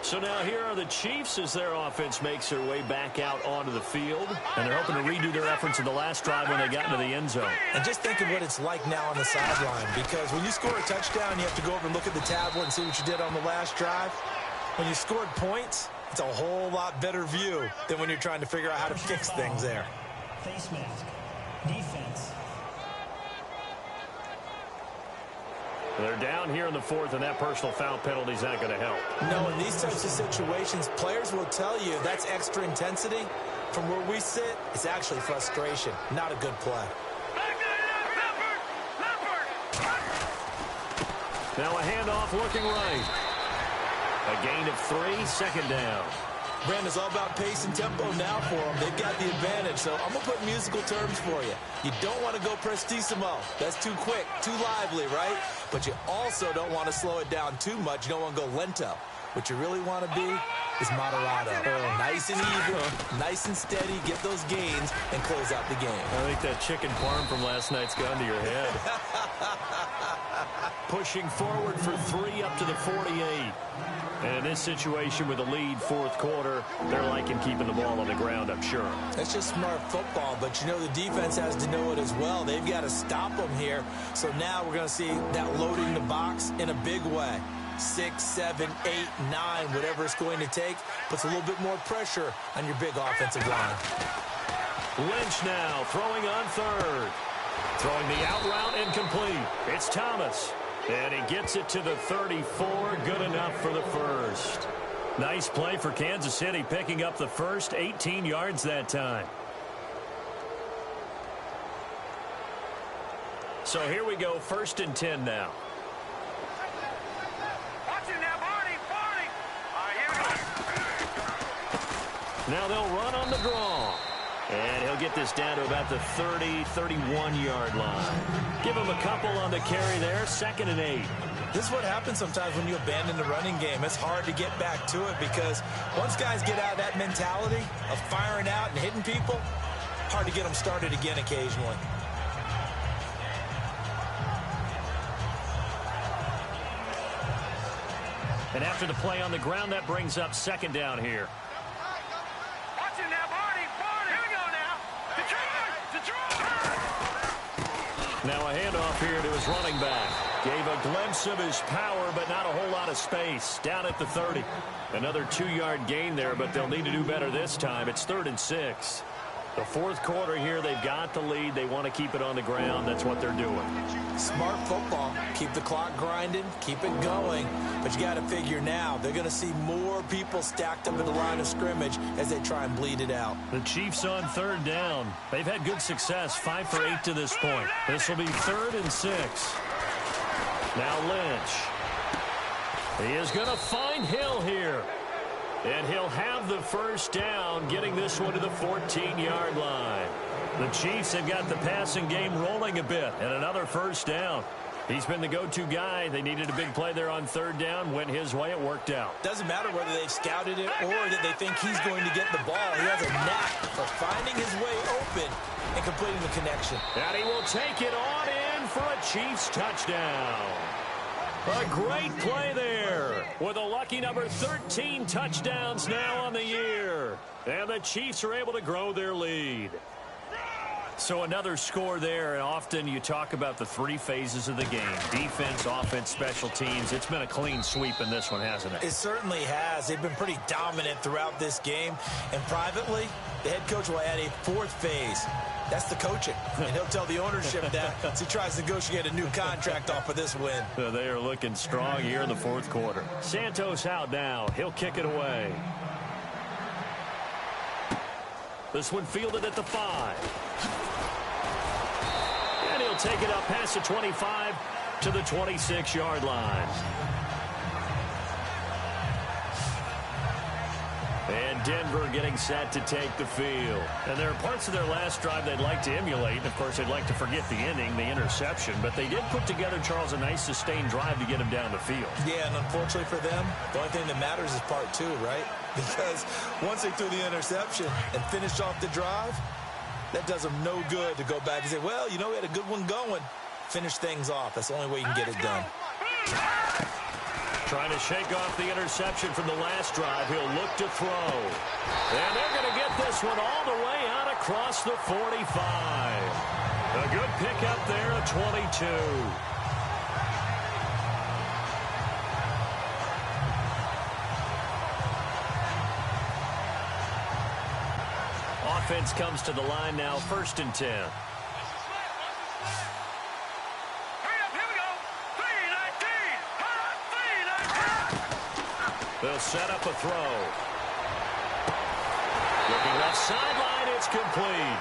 So now here are the Chiefs as their offense makes their way back out onto the field. And they're hoping to redo their efforts in the last drive when they got into the end zone. And just think of what it's like now on the sideline, because when you score a touchdown, you have to go over and look at the tablet and see what you did on the last drive. When you scored points, it's a whole lot better view than when you're trying to figure out how to fix things there. Face mask. Defense. They're down here in the 4th, and that personal foul penalty is not going to help. No, in these types of situations, players will tell you that's extra intensity. From where we sit, it's actually frustration, not a good play. Now a handoff looking right. A gain of 3, second down. Brandon, it's all about pace and tempo now for them. They've got the advantage, so I'm going to put musical terms for you. You don't want to go prestissimo. That's too quick, too lively, right? But you also don't want to slow it down too much. You don't want to go lento. What you really want to be is moderato. Nice and even, nice and steady, get those gains, and close out the game. I think that chicken parm from last night's gone to your head. Pushing forward for 3 up to the 48. And in this situation with a lead fourth quarter, they're liking keeping the ball on the ground, I'm sure. That's just smart football, but you know the defense has to know it as well. They've got to stop them here. So now we're going to see that loading the box in a big way. 6, 7, 8, 9, whatever it's going to take, puts a little bit more pressure on your big offensive line. Lynch now throwing on third. Throwing the out route incomplete. It's Thomas. And he gets it to the 34. Good enough for the first. Nice play for Kansas City, picking up the first, 18 yards that time. So here we go, 1st and 10 now. Now they'll run on the draw. And he'll get this down to about the 30, 31-yard line. Give him a couple on the carry there, 2nd and 8. This is what happens sometimes when you abandon the running game. It's hard to get back to it because once guys get out of that mentality of firing out and hitting people, hard to get them started again occasionally. And after the play on the ground, that brings up 2nd down here. Now a handoff here to his running back. Gave a glimpse of his power, but not a whole lot of space. Down at the 30. Another 2-yard gain there, but they'll need to do better this time. It's 3rd and 6. The fourth quarter here, they've got the lead. They want to keep it on the ground. That's what they're doing. Smart football. Keep the clock grinding. Keep it going. But you got to figure now, they're going to see more people stacked up at the line of scrimmage as they try and bleed it out. The Chiefs on 3rd down. They've had good success, 5 for 8 to this point. This will be 3rd and 6. Now Lynch. He is going to find Hill here. And he'll have the first down, getting this one to the 14-yard line. The Chiefs have got the passing game rolling a bit, and another first down. He's been the go-to guy. They needed a big play there on 3rd down. Went his way. It worked out. Doesn't matter whether they've scouted it or that they think he's going to get the ball. He has a knack for finding his way open and completing the connection. And he will take it on in for a Chiefs touchdown. A great play there with a lucky number 13 touchdowns now on the year. And the Chiefs are able to grow their lead. So another score there, and often you talk about the 3 phases of the game. Defense, offense, special teams. It's been a clean sweep in this one, hasn't it? It certainly has. They've been pretty dominant throughout this game. And privately, the head coach will add a 4th phase. That's the coaching. And he'll tell the ownership that as he tries to negotiate a new contract off of this win. They are looking strong here in the fourth quarter. Santos out now. He'll kick it away. This one fielded at the 5. And he'll take it up past the 25 to the 26-yard line. And Denver getting set to take the field. And there are parts of their last drive they'd like to emulate. And, of course, they'd like to forget the inning, the interception. But they did put together, Charles, a nice sustained drive to get him down the field. Yeah, and unfortunately for them, the only thing that matters is part 2, right? Because once they threw the interception and finished off the drive, that does them no good to go back and say, well, you know, we had a good one going. Finish things off. That's the only way you can get it done. Trying to shake off the interception from the last drive. He'll look to throw. And they're going to get this one all the way out across the 45. A good pickup there at 22. Offense comes to the line now, 1st and 10. They'll set up a throw. Looking left sideline, it's complete.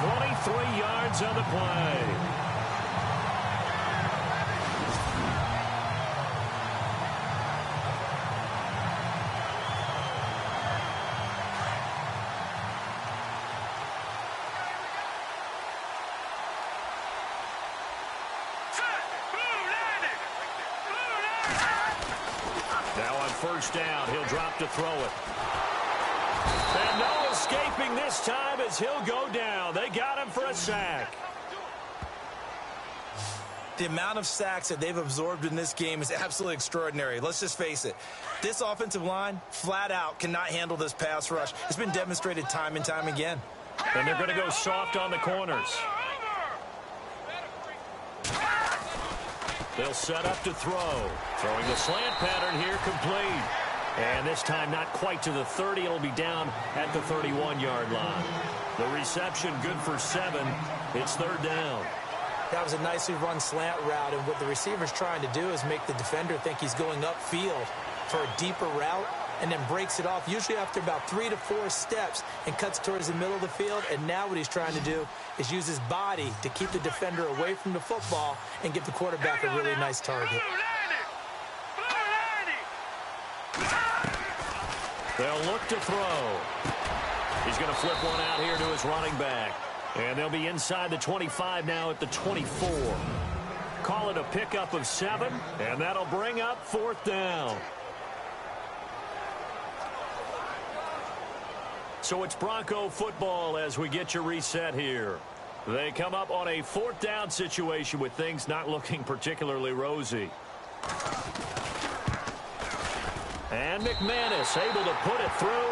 23 yards on the play. First down, he'll drop to throw it. And no escaping this time as he'll go down. They got him for a sack. The amount of sacks that they've absorbed in this game is absolutely extraordinary. Let's just face it. This offensive line, flat out, cannot handle this pass rush. It's been demonstrated time and time again. And they're going to go soft on the corners. They'll set up to throw. Throwing the slant pattern here, complete. And this time not quite to the 30. It'll be down at the 31-yard line. The reception good for 7. It's third down. That was a nicely run slant route, and what the receiver's trying to do is make the defender think he's going upfield for a deeper route, and then breaks it off, usually after about 3 to 4 steps, and cuts towards the middle of the field. And now what he's trying to do is use his body to keep the defender away from the football and give the quarterback a really nice target. They'll look to throw. He's going to flip one out here to his running back. And they'll be inside the 25 now at the 24. Call it a pickup of 7, and that'll bring up fourth down. So it's Bronco football as we get you reset here. They come up on a fourth down situation with things not looking particularly rosy. And McManus able to put it through,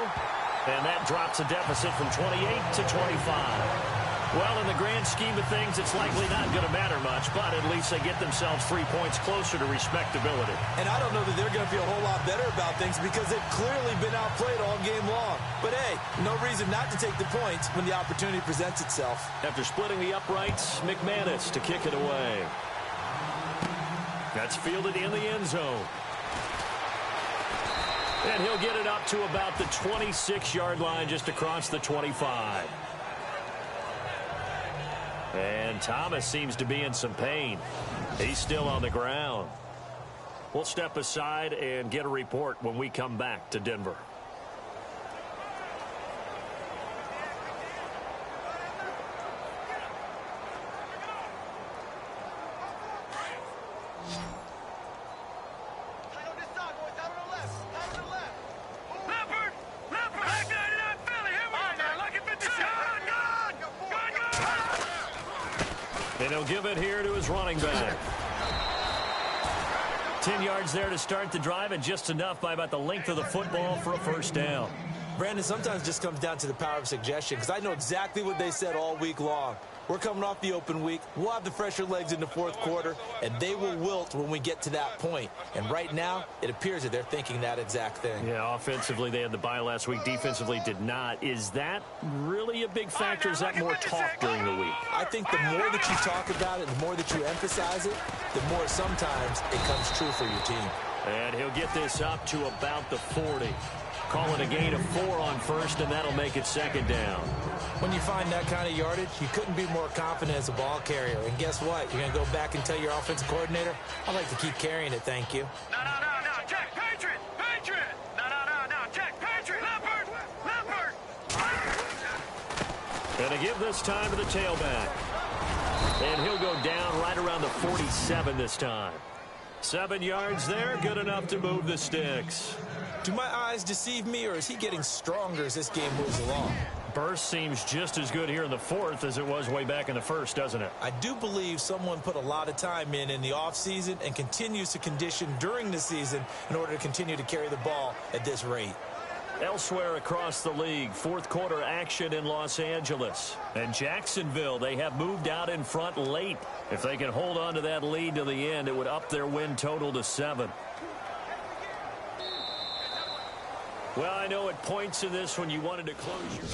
and that drops a deficit from 28 to 25. Well, in the grand scheme of things, it's likely not going to matter much, but at least they get themselves 3 points closer to respectability. And I don't know that they're going to feel a whole lot better about things because they've clearly been outplayed all game long. But, hey, no reason not to take the points when the opportunity presents itself. After splitting the uprights, McManus to kick it away. That's fielded in the end zone. And he'll get it up to about the 26-yard line just across the 25. And Thomas seems to be in some pain. He's still on the ground. We'll step aside and get a report when we come back to Denver. And he'll give it here to his running back. 10 yards there to start the drive, and just enough by about the length of the football for a first down. Brandon, sometimes it just comes down to the power of suggestion because I know exactly what they said all week long. We're coming off the open week. We'll have the fresher legs in the fourth quarter, and they will wilt when we get to that point. And right now, it appears that they're thinking that exact thing. Yeah, offensively, they had the bye last week. Defensively, did not. Is that really a big factor? Is that more talk during the week? I think the more that you talk about it, the more that you emphasize it, the more sometimes it comes true for your team. And he'll get this up to about the 40. Call it a gain of 4 on first, and that'll make it second down. When you find that kind of yardage, you couldn't be more confident as a ball carrier. And guess what? You're going to go back and tell your offensive coordinator, I'd like to keep carrying it, thank you. No, Jack, Patriot! No, Jack, Patriot! Leopard! Gonna give this time to the tailback. And he'll go down right around the 47 this time. 7 yards there, good enough to move the sticks. Do my eyes deceive me, or is he getting stronger as this game moves along? Burst seems just as good here in the fourth as it was way back in the first, doesn't it? I do believe someone put a lot of time in the offseason and continues to condition during the season in order to continue to carry the ball at this rate. Elsewhere across the league, fourth quarter action in Los Angeles. And Jacksonville, they have moved out in front late. If they can hold on to that lead to the end, it would up their win total to 7. Well, I know at points in this when you wanted to close your...